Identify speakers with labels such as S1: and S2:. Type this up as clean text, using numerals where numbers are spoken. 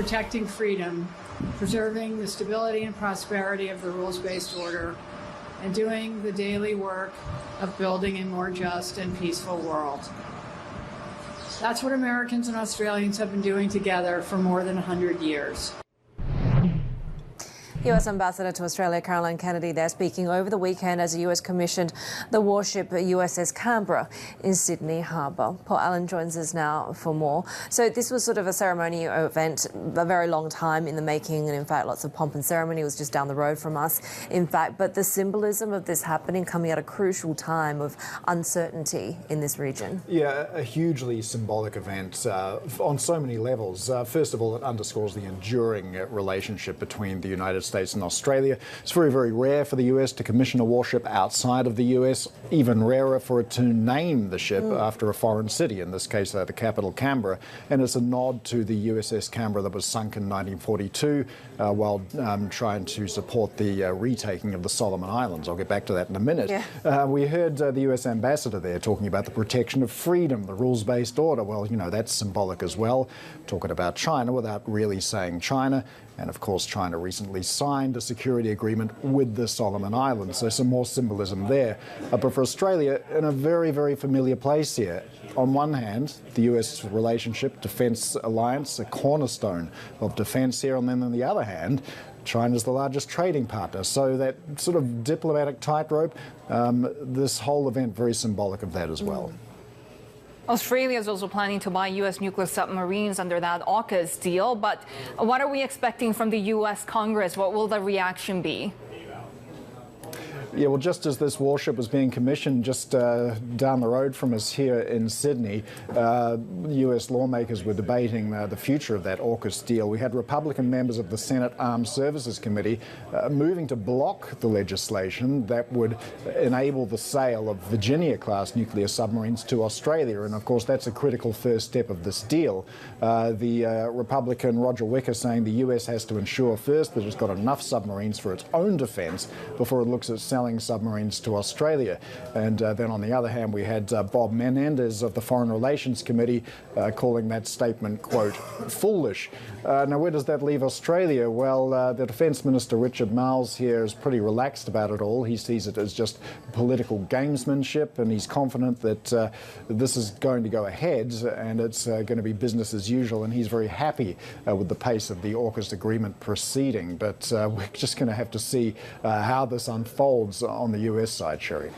S1: protecting freedom, preserving the stability and prosperity of the rules-based order, and doing the daily work of building a more just and peaceful world. That's what Americans and Australians have been doing together for more than 100 years.
S2: US Ambassador to Australia Caroline Kennedy there speaking over the weekend as the US commissioned the warship USS Canberra in Sydney Harbour. Paul Allen joins us now for more. So this was sort of a ceremonial event, a very long time in the making, and in fact lots of pomp and ceremony. It was just down the road from us, in fact. But the symbolism of this happening coming at a crucial time of uncertainty in this region.
S3: Yeah, a hugely symbolic event on so many levels. First of all, it underscores the enduring relationship between the United States and Australia. It's very, very rare for the US to commission a warship outside of the US, even rarer for it to name the ship after a foreign city, in this case the capital Canberra, and it's a nod to the USS Canberra that was sunk in 1942 while trying to support the retaking of the Solomon Islands. I'll get back to that in a minute. Yeah. We heard the US ambassador there talking about the protection of freedom, the rules-based order. Well, you know, that's symbolic as well, talking about China without really saying China. And of course, China recently signed a security agreement with the Solomon Islands, so some more symbolism there. But for Australia, in a very, very familiar place here. On one hand, the US relationship, defence alliance, a cornerstone of defence here, and then on the other hand, China's the largest trading partner. So that sort of diplomatic tightrope, this whole event very symbolic of that as well.
S4: Australia is also planning to buy U.S. nuclear submarines under that AUKUS deal. But what are we expecting from the U.S. Congress? What will the reaction be?
S3: Yeah, well, just as this warship was being commissioned just down the road from us here in Sydney, US lawmakers were debating the future of that AUKUS deal. We had Republican members of the Senate Armed Services Committee moving to block the legislation that would enable the sale of Virginia-class nuclear submarines to Australia. And, of course, that's a critical first step of this deal. The Republican Roger Wicker saying the US has to ensure first that it's got enough submarines for its own defence before it looks at selling submarines to Australia. And then on the other hand, we had Bob Menendez of the Foreign Relations Committee calling that statement, quote, foolish. Now, where does that leave Australia? Well, the Defence Minister, Richard Marles, here is pretty relaxed about it all. He sees it as just political gamesmanship, and he's confident that this is going to go ahead and it's going to be business as usual, and he's very happy with the pace of the AUKUS agreement proceeding. But we're just going to have to see how this unfolds on the US side, Sherry.